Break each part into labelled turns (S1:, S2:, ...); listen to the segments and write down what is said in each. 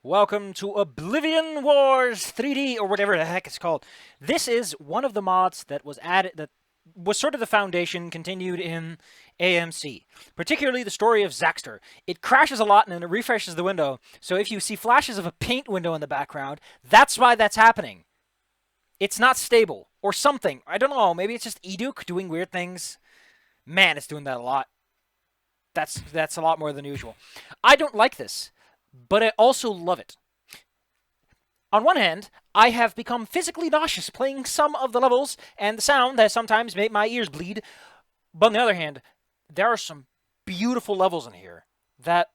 S1: Welcome to Oblivion Wars 3D, or whatever the heck it's called. This is one of the mods that was added, that was sort of the foundation, continued in AMC. Particularly the story of Zaxtor. It crashes a lot and then it refreshes the window, so if you see flashes of a paint window in the background, that's why that's happening. It's not stable, or something. I don't know, maybe it's just Eduk doing weird things. Man, it's doing that a lot. That's a lot more than usual. I don't like this, but I also love it. On one hand, I have become physically nauseous playing some of the levels, and the sound has sometimes made my ears bleed. But on the other hand, there are some beautiful levels in here that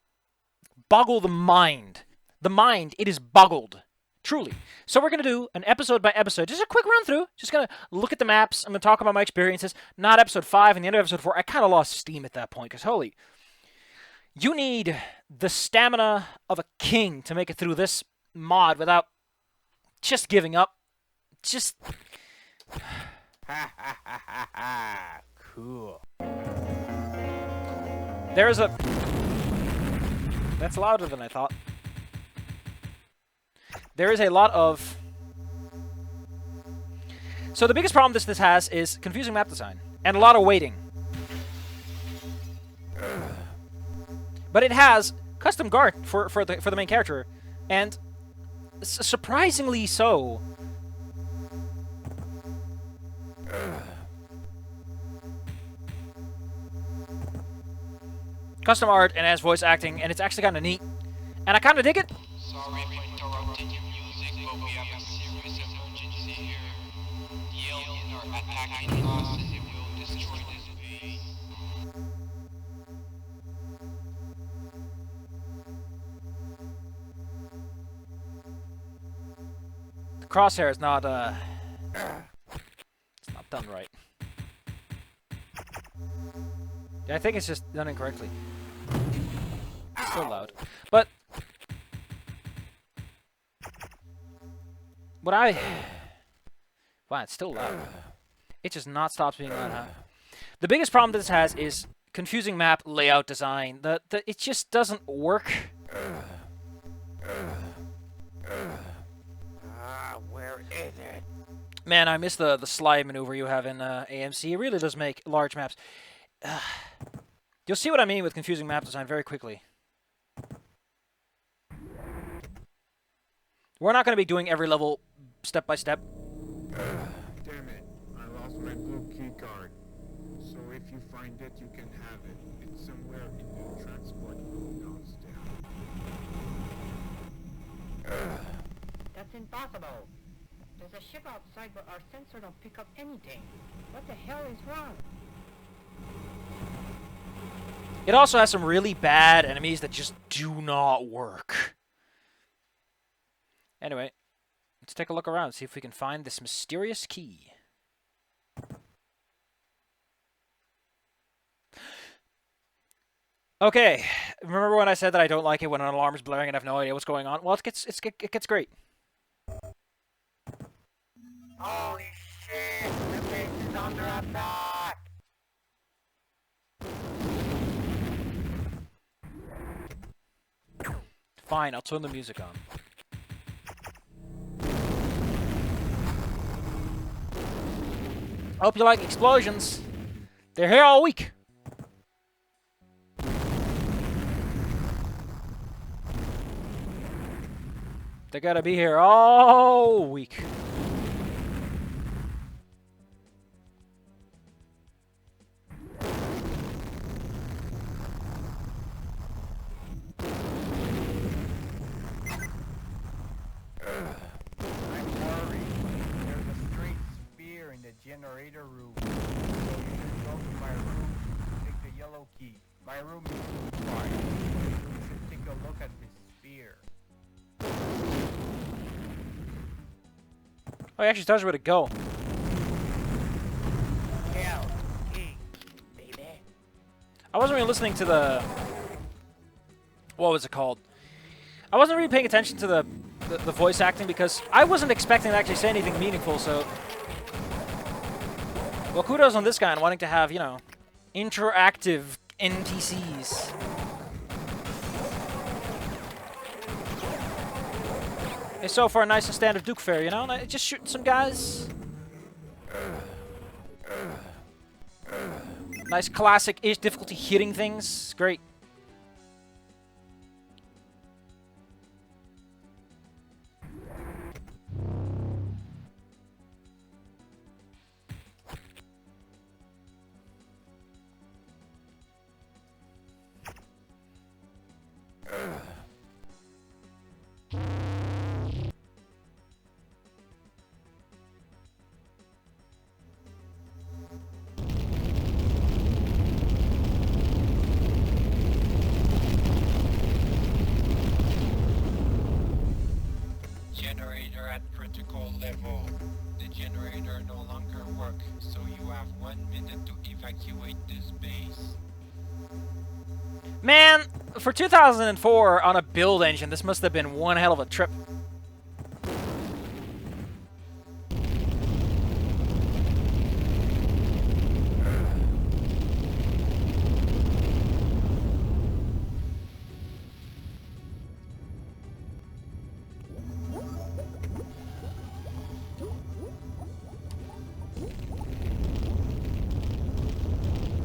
S1: boggle the mind. The mind, it is boggled. Truly. So we're going to do an episode by episode, just a quick run through. Just going to look at the maps. I'm going to talk about my experiences. Not episode 5 and the end of episode 4. I kind of lost steam at that point, because holy... You need the stamina of a king to make it through this mod without just giving up. Just...
S2: Cool.
S1: There's a... That's louder than I thought. There is a lot of... So the biggest problem this has is confusing map design. And a lot of waiting. But it has custom guard for the main character, and surprisingly so. Custom art and has voice acting, and it's actually kind of neat, and I kind of dig it.
S3: Sorry for interrupting your music, but we have a serious emergency here. The aliens are attacking us and it will destroy this base.
S1: The crosshair is not, it's not done right. Yeah, I think it's just done incorrectly. It's still loud. But... What I... Wow, it's still loud. It just not stops being loud, huh? The biggest problem this has is confusing map layout design. It just doesn't work.
S2: Where is it?
S1: Man, I miss the slide maneuver you have in AMC. It really does make large maps. You'll see what I mean with confusing map design very quickly. We're not going to be doing every level step by step.
S4: Damn it, I lost my blue key card. So if you find it, you can have it. It's somewhere in the transport room downstairs.
S5: That's impossible. There's a ship outside, but our sensor don't pick up anything. What the hell is wrong?
S1: It also has some really bad enemies that just do not work. Anyway, let's take a look around, see if we can find this mysterious key. Okay, remember when I said that I don't like it when an alarm is blaring and I have no idea what's going on? Well, it gets great.
S2: Holy shit! The base is under attack!
S1: Fine, I'll turn the music on. I hope you like explosions. They're here all week. They gotta be here all week.
S2: Generator room. So you should go to my room, take the yellow key. My room is fine. You should take a look at this sphere.
S1: Oh, he actually tells you where to go.
S2: Hell, key, baby.
S1: I wasn't really listening to the... What was it called? I wasn't really paying attention to the voice acting because I wasn't expecting to actually say anything meaningful, so... Well, kudos on this guy on wanting to have, you know, interactive NPCs. It's so far nice and standard Duke fare, you know? Like, just shooting some guys. Nice classic-ish difficulty hitting things. Great.
S3: Generator at critical level. The generator no longer works, so you have 1 minute to evacuate this base.
S1: Man, for 2004 on a build engine, this must have been one hell of a trip.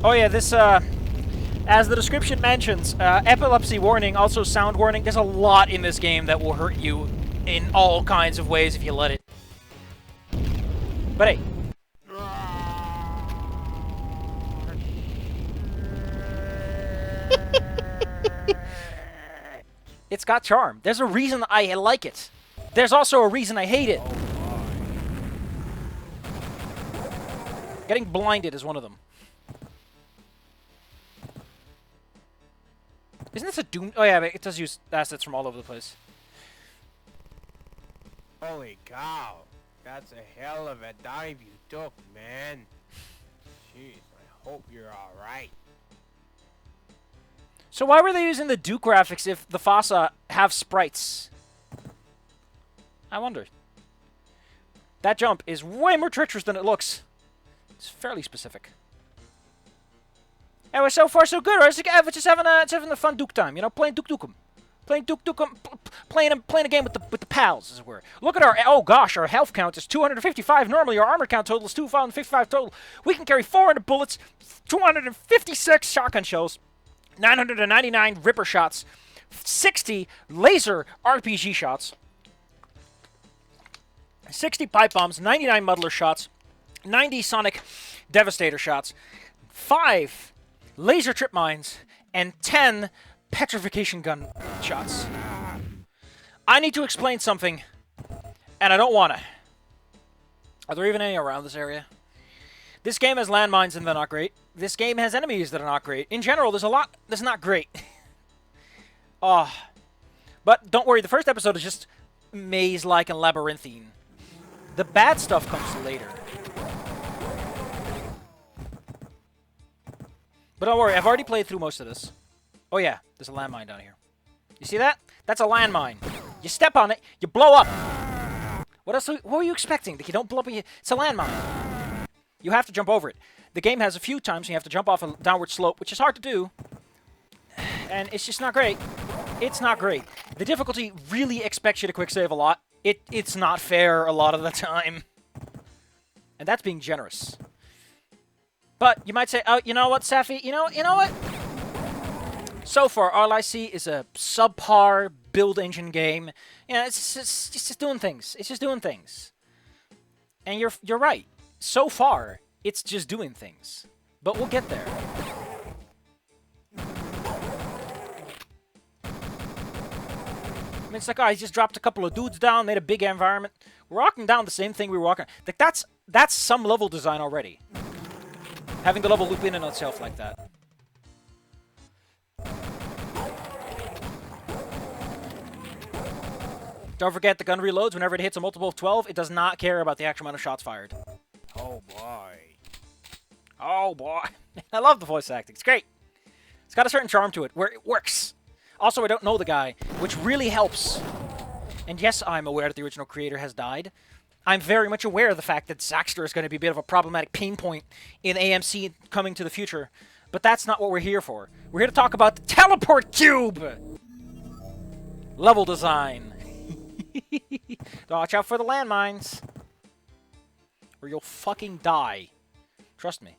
S1: Oh yeah, this, as the description mentions, epilepsy warning, also sound warning. There's a lot in this game that will hurt you in all kinds of ways if you let it. But hey. It's got charm. There's a reason I like it. There's also a reason I hate it. Getting blinded is one of them. Isn't this a Doom? Oh yeah, but it does use assets from all over the place.
S2: Holy cow. That's a hell of a dive you took, man. Jeez, I hope you're alright.
S1: So why were they using the Duke graphics if the Fossa have sprites? I wonder. That jump is way more treacherous than it looks. It's fairly specific. Anyway, so far so good, right? We're just having a fun Duke time, you know, playing Duke Duke'em. Playing Duke Duke'em, playing a game with the pals, as it were. Look at our, oh gosh, our health count is 255 normally, our armor count total is 255 total. We can carry 400 bullets, 256 shotgun shells, 999 Ripper shots, 60 laser RPG shots, 60 pipe bombs, 99 muddler shots, 90 sonic devastator shots, 5 laser trip mines, and 10 petrification gun shots. I need to explain something, and I don't want to. Are there even any around this area? This game has landmines and they're not great. This game has enemies that are not great. In general, there's a lot that's not great. But don't worry, the first episode is just maze-like and labyrinthine. The bad stuff comes later. But don't worry, I've already played through most of this. Oh yeah, there's a landmine down here. You see that? That's a landmine. You step on it, you blow up. What else? What were you expecting? That you don't blow up? It's a landmine. You have to jump over it. The game has a few times you have to jump off a downward slope, which is hard to do. And it's just not great. It's not great. The difficulty really expects you to quick save a lot. It's not fair a lot of the time. And that's being generous. But you might say, oh, you know what, Safi? You know what? So far, all I see is a subpar build engine game. You know, it's just doing things. It's just doing things. And you're right. So far, it's just doing things. But we'll get there. I mean, it's like, oh, he just dropped a couple of dudes down, made a big environment. We're walking down the same thing we were walking. Like, that's some level design already. Having the level loop in and itself like that. Don't forget the gun reloads whenever it hits a multiple of 12. It does not care about the actual amount of shots fired.
S2: Oh boy.
S1: Oh boy. I love the voice acting. It's great. It's got a certain charm to it where it works. Also, I don't know the guy, which really helps. And yes, I'm aware that the original creator has died. I'm very much aware of the fact that Zaxtor is going to be a bit of a problematic pain point in AMC coming to the future. But that's not what we're here for. We're here to talk about the teleport cube! Level design. Watch out for the landmines. Or you'll fucking die. Trust me.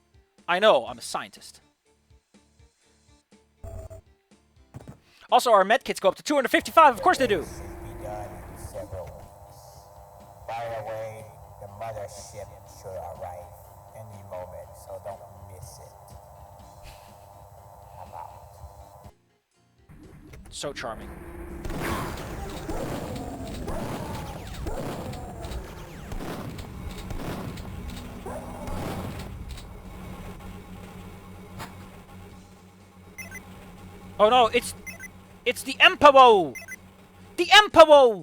S1: I know, I'm a scientist. Also, our medkits go up to 255. Of course they do.
S6: Should be done in several weeks. By the way, the mothership should arrive any moment, so don't miss it. I'm out.
S1: So charming. Oh no, it's the Emperor! The Emperor!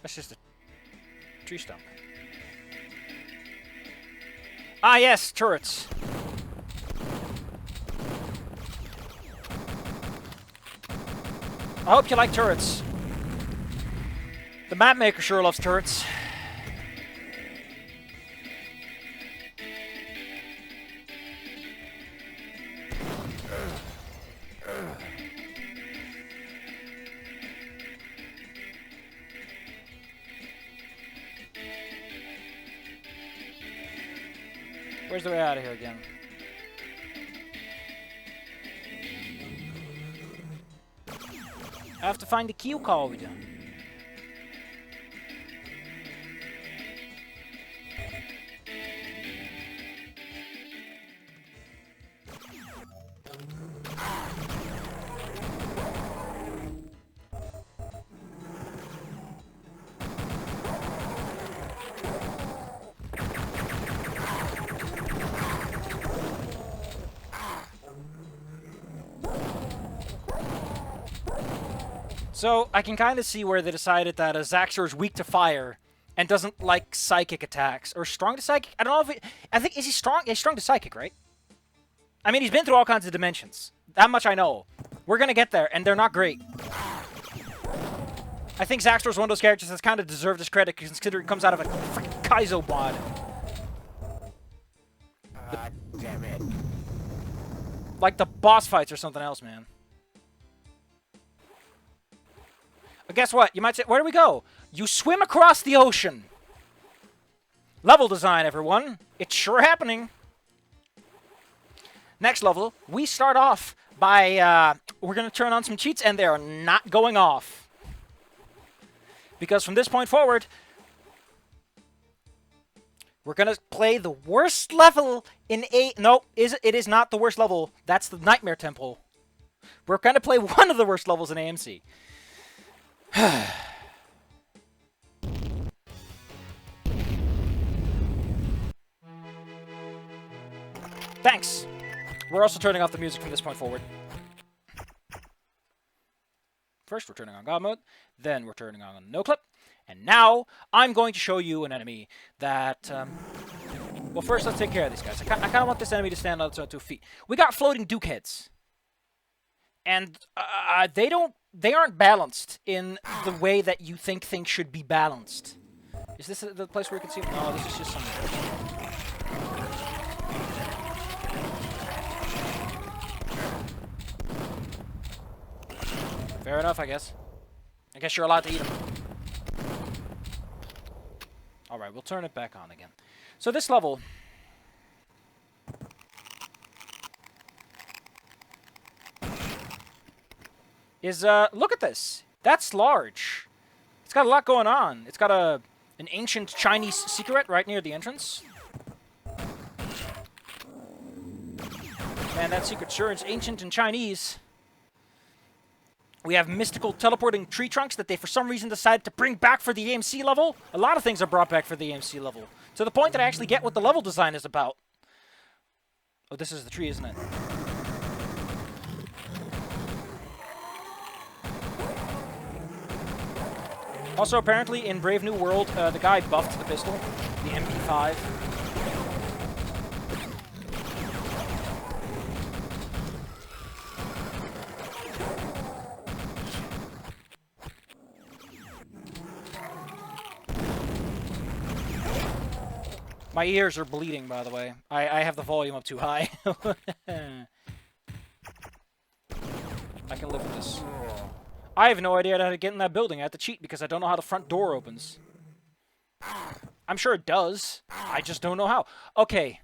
S1: That's just a tree stump. Ah, yes, turrets. I hope you like turrets. The map maker sure loves turrets. Where's the way out of here again? I have to find the cue code. So, I can kind of see where they decided that Zaxtor is weak to fire and doesn't like psychic attacks. Or strong to psychic? I don't know if it... I think, is he strong? He's strong to psychic, right? I mean, he's been through all kinds of dimensions. That much I know. We're gonna get there, and they're not great. I think Zaxtor's one of those characters that's kind of deserved his credit, considering he comes out of a freaking Kaizo mod.
S6: Damn it.
S1: Like the boss fights or something else, man. But guess what? You might say, where do we go? You swim across the ocean. Level design, everyone. It's sure happening. Next level, we start off by, we're going to turn on some cheats, and they're not going off. Because from this point forward, we're going to play the worst level in No, it is not the worst level. That's the Nightmare Temple. We're going to play one of the worst levels in AMC. Thanks. We're also turning off the music from this point forward. First, we're turning on God mode. Then we're turning on no clip. And now, I'm going to show you an enemy that... Well, first, let's take care of these guys. I kind of want this enemy to stand on its own 2 feet. We got floating Duke heads. And they aren't balanced in the way that you think things should be balanced. Is this the place where you can see them? No, this is just some... Fair enough, I guess. I guess you're allowed to eat them. Alright, we'll turn it back on again. So this level... is, look at this. That's large. It's got a lot going on. It's got an ancient Chinese secret right near the entrance. Man, that secret sure is ancient and Chinese. We have mystical teleporting tree trunks that they for some reason decided to bring back for the AMC level. A lot of things are brought back for the AMC level. To the point that I actually get what the level design is about. Oh, this is the tree, isn't it? Also, apparently, in Brave New World, the guy buffed the pistol, the MP5. My ears are bleeding, by the way. I have the volume up too high. I can live with this. I have no idea how to get in that building. I have to cheat because I don't know how the front door opens. I'm sure it does. I just don't know how. Okay.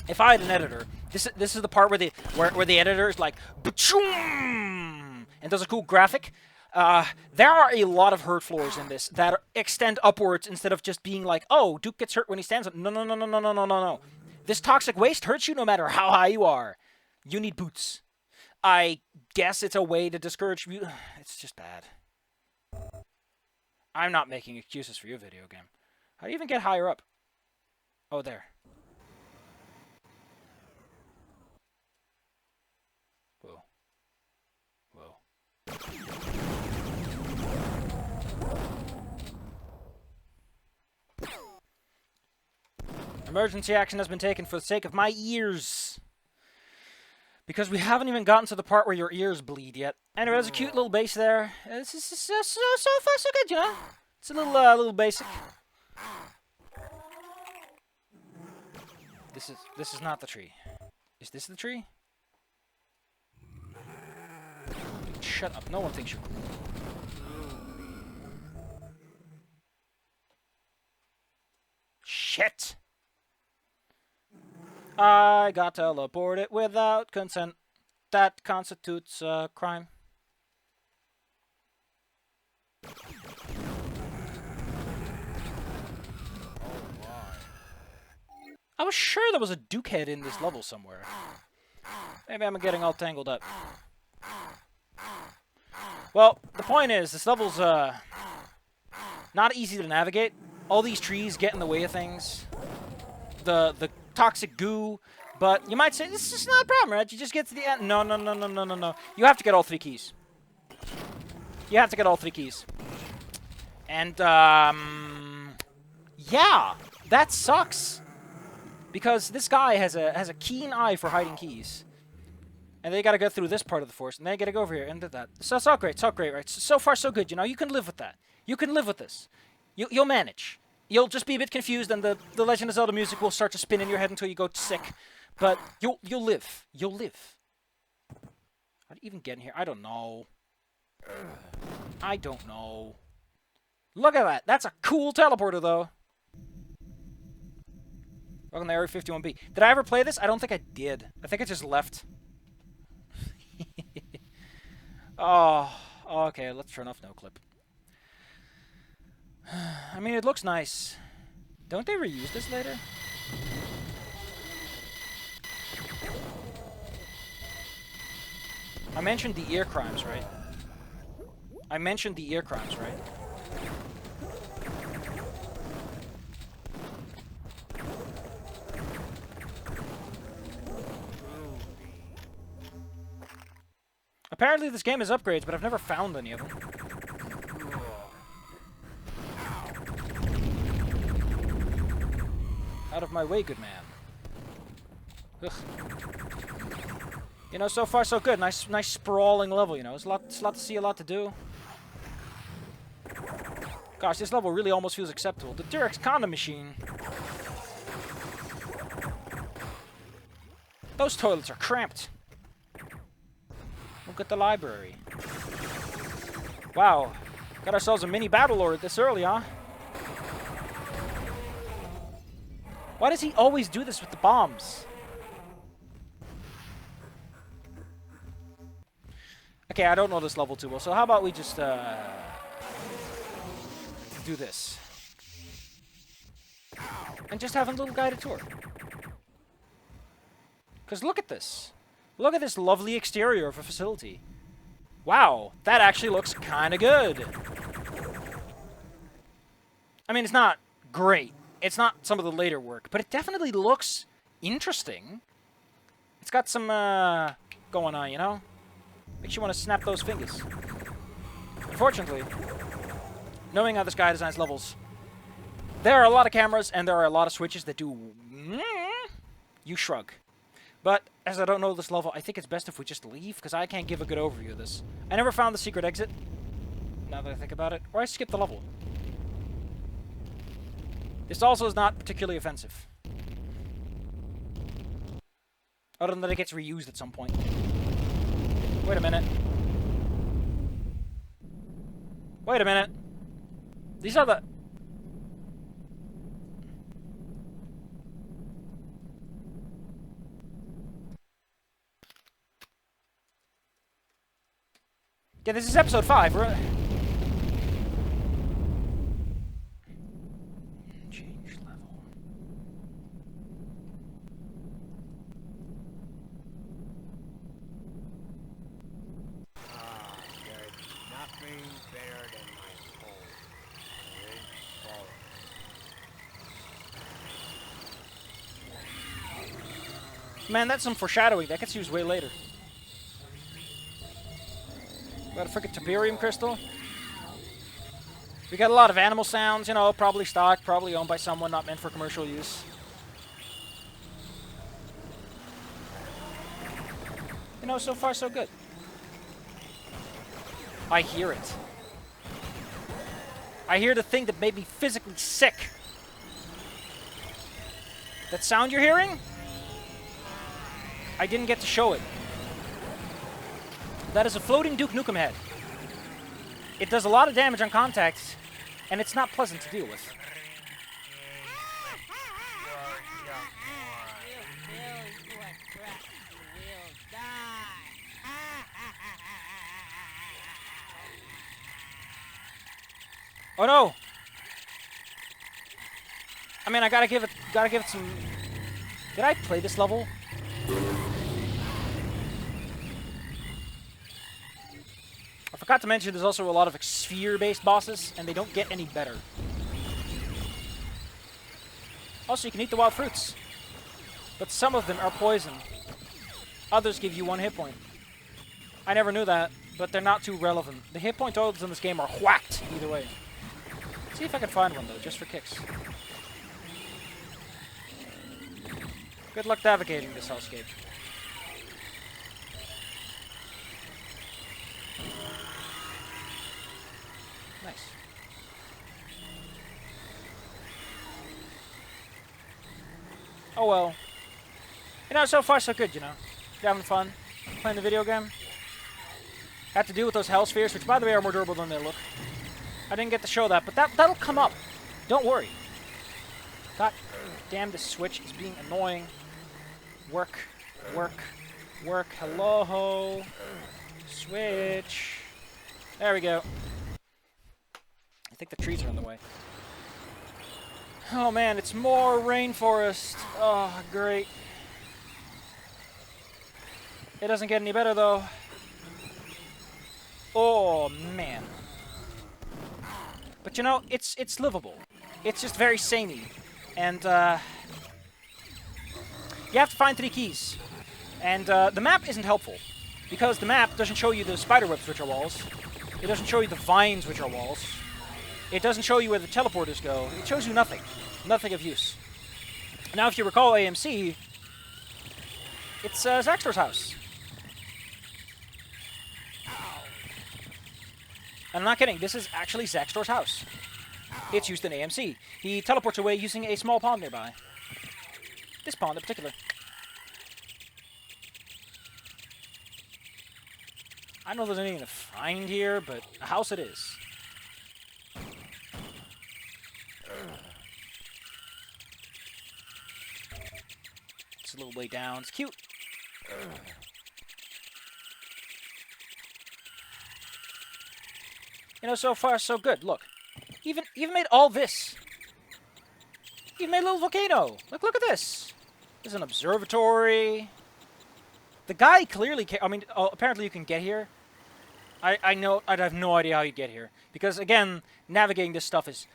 S1: If I had an editor, this is the part where the editor is like, "Ba-choom!" and does a cool graphic. There are a lot of hurt floors in this that extend upwards instead of just being like, oh, Duke gets hurt when he stands up. No, no, no, no, no, no, no, no, no. This toxic waste hurts you no matter how high you are. You need boots. I guess it's a way to discourage you. It's just bad. I'm not making excuses for your video game. How do you even get higher up? Oh, there. Whoa. Whoa. Emergency action has been taken for the sake of my ears. Because we haven't even gotten to the part where your ears bleed yet. Anyway, there's a cute little base there. This is so far so good, you know? It's a little basic. This is not the tree. Is this the tree? Dude, shut up. No one thinks you're cool. Shit! I got teleported without consent. That constitutes a crime. I was sure there was a Duke head in this level somewhere. Maybe I'm getting all tangled up. Well, the point is, this level's not easy to navigate. All these trees get in the way of things. The toxic goo, but you might say, this is not a problem, right? You just get to the end. No, no, no, no, no, no, no. You have to get all 3 keys. You have to get all 3 keys. And, yeah, that sucks. Because this guy has a keen eye for hiding keys. And they gotta go through this part of the forest, and they gotta go over here and do that. So it's all great, right? So far, so good, you know? You can live with that. You can live with this. You'll manage. You'll just be a bit confused, and the Legend of Zelda music will start to spin in your head until you go sick. But you'll live. You'll live. How do you even get in here? I don't know. I don't know. Look at that. That's a cool teleporter, though. Welcome to Area 51B. Did I ever play this? I don't think I did. I think I just left. Oh, okay. Let's turn off no clip. I mean, it looks nice. Don't they reuse this later? I mentioned the ear crimes, right? I mentioned the ear crimes, right? Apparently this game has upgrades, but I've never found any of them. Out of my way, good man. Ugh. You know, so far so good. Nice sprawling level, you know. It's a lot to see, a lot to do. Gosh, this level really almost feels acceptable. The Durex condom machine. Those toilets are cramped. Look at the library. Wow. Got ourselves a mini battle lord this early, huh? Why does he always do this with the bombs? Okay, I don't know this level too well, so how about we just, do this. And just have a little guided tour. Because look at this. Look at this lovely exterior of a facility. Wow, that actually looks kind of good. I mean, it's not great. It's not some of the later work, but it definitely looks interesting. It's got some, going on, you know? Makes you want to snap those fingers. Unfortunately, knowing how this guy designs levels, there are a lot of cameras and there are a lot of switches that do... You shrug. But, as I don't know this level, I think it's best if we just leave, because I can't give a good overview of this. I never found the secret exit, now that I think about it, or I skipped the level. This also is not particularly offensive. Other than that it gets reused at some point. Wait a minute. Wait a minute. These are the... Yeah, this is episode 5, right? Change level.
S2: There's nothing better than my home.
S1: Man, that's some foreshadowing. That gets used way later. Got a freaking Tiberium crystal. We got a lot of animal sounds, you know, probably stock, probably owned by someone, not meant for commercial use. You know, so far so good. I hear it. I hear the thing that made me physically sick. That sound you're hearing? I didn't get to show it. That is a floating Duke Nukem head. It does a lot of damage on contact, and it's not pleasant to deal with. Oh no! I mean, I gotta give it some... Did I play this level? I forgot to mention there's also a lot of sphere-based bosses, and they don't get any better. Also, you can eat the wild fruits. But some of them are poison. Others give you 1 hit point. I never knew that, but they're not too relevant. The hit point totals in this game are whacked either way. See if I can find one, though, just for kicks. Good luck navigating this hellscape. Nice. Oh well. You know, so far so good, you know. You're having fun playing the video game. Had to deal with those hell spheres, which by the way are more durable than they look. I didn't get to show that, but that'll come up. Don't worry. God damn, this switch is being annoying. Work, work, work. Hello. Switch. There we go. I think the trees are in the way. Oh man, it's more rainforest. Oh, great. It doesn't get any better though. Oh man. But you know, it's livable. It's just very samey. And you have to find 3 keys. And the map isn't helpful. Because the map doesn't show you the spiderwebs, which are walls. It doesn't show you the vines, which are walls. It doesn't show you where the teleporters go. It shows you nothing. Nothing of use. Now, if you recall AMC, it's Zaxtor's house. And I'm not kidding. This is actually Zaxtor's house. It's used in AMC. He teleports away using a small pond nearby. This pond in particular. I don't know if there's anything to find here, but a house it is. It's a little way down. It's cute. You know, so far so good. Look, even made all this. Even made a little volcano. Look at this. There's an observatory. The guy clearly I mean, apparently you can get here. I know, I'd have no idea how you get here. Because, again, navigating this stuff is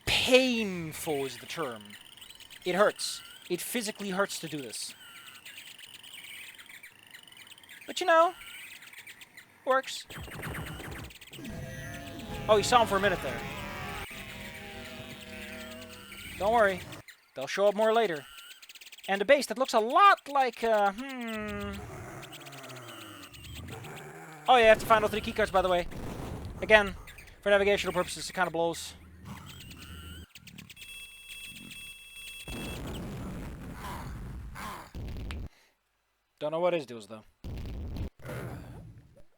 S1: painful is the term. It hurts. It physically hurts to do this. But, you know, works. Oh, you saw him for a minute there. Don't worry. They'll show up more later. And a base that looks a lot like, Oh, yeah, you have to find all 3 keycards, by the way. Again, for navigational purposes, it kind of blows. Don't know what his deal is, though.